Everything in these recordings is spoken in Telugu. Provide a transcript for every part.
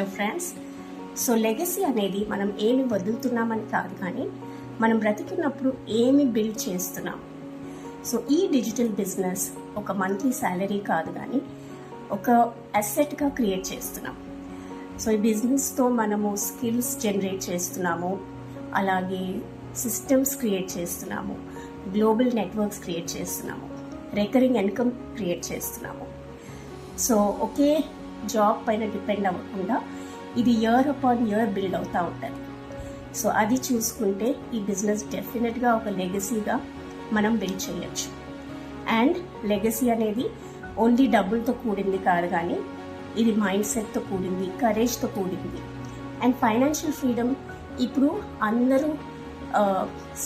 Hello friends. సో లెగసీ అనేది మనం ఏమి వదులుతున్నామని కాదు, కానీ మనం బ్రతికినప్పుడు ఏమి బిల్డ్ చేస్తున్నాం. సో ఈ డిజిటల్ బిజినెస్ ఒక మంత్లీ శాలరీ కాదు, కానీ ఒక అసెట్గా క్రియేట్ చేస్తున్నాం. సో ఈ బిజినెస్తో మనము స్కిల్స్ జనరేట్ చేస్తున్నాము, అలాగే సిస్టమ్స్ క్రియేట్ చేస్తున్నాము, గ్లోబల్ నెట్వర్క్స్ క్రియేట్ చేస్తున్నాము, రికరింగ్ ఇన్కమ్ క్రియేట్ చేస్తున్నాము. సో ఒకే జాబ్ పైన డిపెండ్ అవ్వకుండా ఇది ఇయర్ అపాన్ ఇయర్ బిల్డ్ అవుతూ ఉంటుంది. సో అది చూసుకుంటే ఈ బిజినెస్ డెఫినెట్గా ఒక లెగసీగా మనం బిల్డ్ చేయొచ్చు. అండ్ లెగసీ అనేది ఓన్లీ డబ్బులతో కూడింది కాదు, కానీ ఇది మైండ్ సెట్తో కూడింది, కరేజ్తో కూడింది. అండ్ ఫైనాన్షియల్ ఫ్రీడమ్ ఇప్పుడు అందరూ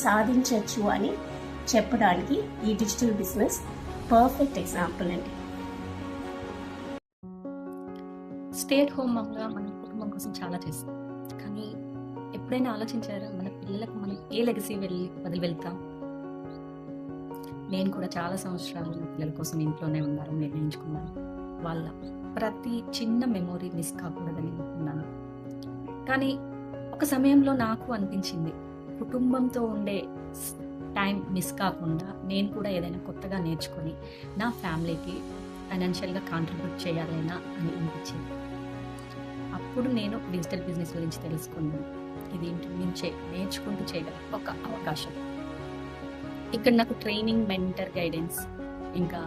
సాధించవచ్చు అని చెప్పడానికి ఈ డిజిటల్ బిజినెస్ పర్ఫెక్ట్ ఎగ్జాంపుల్ అండి. స్టే అట్ హోమ్ మామూలుగా మన కుటుంబం కోసం చాలా చేస్తాం, కానీ ఎప్పుడైనా ఆలోచించారా మన పిల్లలకు మనం ఏ లెగసీ వదిలి వెళ్తాం? నేను కూడా చాలా సంవత్సరాలు నా పిల్లల కోసం ఇంట్లోనే ఉన్నారని నిర్ణయించుకున్నాను. వాళ్ళ ప్రతి చిన్న మెమొరీ మిస్ కాకూడదని అనుకున్నాను. కానీ ఒక సమయంలో నాకు అనిపించింది, కుటుంబంతో ఉండే టైం మిస్ కాకుండా నేను కూడా ఏదైనా కొత్తగా నేర్చుకొని నా ఫ్యామిలీకి ఫైనాన్షియల్గా కాంట్రిబ్యూట్ చేయాలైనా అని అనిపించింది. అప్పుడు నేను డిజిటల్ బిజినెస్ గురించి తెలుసుకున్నాను. ఇది ఇంటి నుంచే నేర్చుకుంటూ చేయగల ఒక అవకాశం. ఇక్కడ నాకు ట్రైనింగ్, మెంటర్ గైడెన్స్, ఇంకా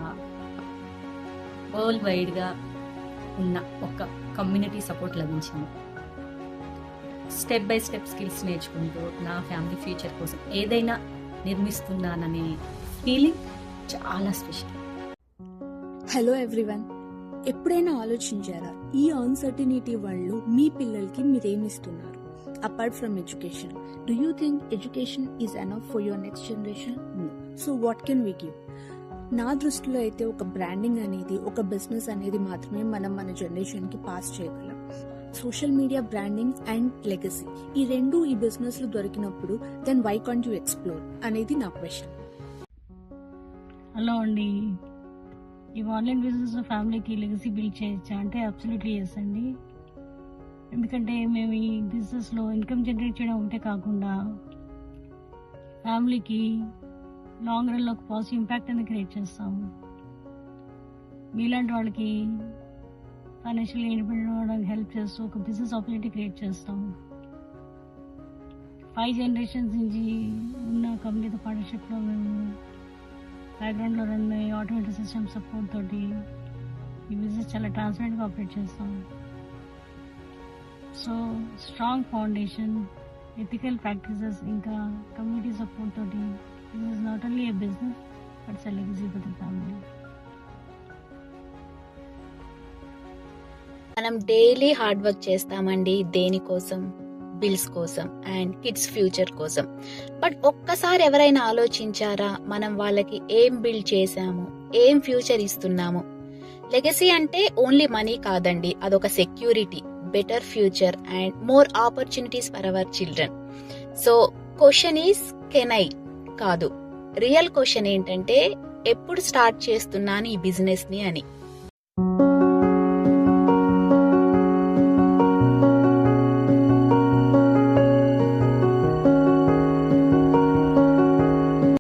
వరల్డ్ వైడ్గా ఉన్న ఒక కమ్యూనిటీ సపోర్ట్ లభించింది. స్టెప్ బై స్టెప్ స్కిల్స్ నేర్చుకుంటూ నా ఫ్యామిలీ ఫ్యూచర్ కోసం ఏదైనా నిర్మిస్తున్నాననే ఫీలింగ్ చాలా స్పెషల్. హలో ఎవ్రీవన్, ఎప్పుడైనా ఆలోచించారా ఈ అన్సర్టినిటీ వాళ్ళు మీ పిల్లలకి మీరేమిస్తున్నారు? Apart from education, do you think education is enough for your next generation? No. So what can we give? నా దృష్టిలో అయితే ఒక బ్రాండింగ్ అనేది, ఒక బిజినెస్ అనేది మాత్రమే మనం మన జనరేషన్కి పాస్ చేయగలం. Social media branding and legacy, ఈ రెండు ఈ బిజినెస్లో దొరికినప్పుడు then why can't you explore అనేది నా క్వశ్చన్. హలో అండి, ఈ ఆన్లైన్ బిజినెస్ ఫ్యామిలీకి లెగసీ బిల్డ్ చేయొచ్చా అంటే అబ్సల్యూట్లీ ఎస్ అండి. ఎందుకంటే మేము ఈ బిజినెస్లో ఇన్కమ్ జనరేట్ చేయడం ఒకటే కాకుండా ఫ్యామిలీకి లాంగ్ రన్లో ఒక పాజిటివ్ ఇంపాక్ట్ అనేది క్రియేట్ చేస్తాము. మీలాంటి వాళ్ళకి ఫైనాన్షియల్ ఇండిపెండెంట్ అవ్వడానికి హెల్ప్ చేస్తూ ఒక బిజినెస్ ఆపర్చునిటీ క్రియేట్ చేస్తాము. 5 generations నుంచి ఉన్న కంపెనీతో పార్ట్నర్షిప్లో మేము బ్యాక్గ్రౌండ్లో రన్ అయ్యే ఆటోమేటిక్ సిస్టమ్ సపోర్ట్ తోటి ఈ బిజినెస్ చాలా ట్రాన్స్పరెంట్గా ఆపరేట్ చేస్తాం. So strong foundation, ethical practices, ఇంకా కమ్యూనిటీ సపోర్ట్ తోటి it is not only A business but it's a legacy for the family. మనం డైలీ హార్డ్ వర్క్ చేస్తామండి, దేనికోసం? బిల్స్ కోసం అండ్ కిడ్స్ ఫ్యూచర్ కోసం. బట్ ఒక్కసారి ఎవరైనా ఆలోచించారా మనం వాళ్ళకి ఏం బిల్డ్ చేశాము, ఏం ఫ్యూచర్ ఇస్తున్నాము? లెగసీ అంటే ఓన్లీ మనీ కాదండి, అదొక security, better future and more opportunities for our children. So question is can I కాదు, రియల్ క్వశ్చన్ ఏంటంటే ఎప్పుడు స్టార్ట్ చేస్తున్నాను ఈ బిజినెస్ ని అని.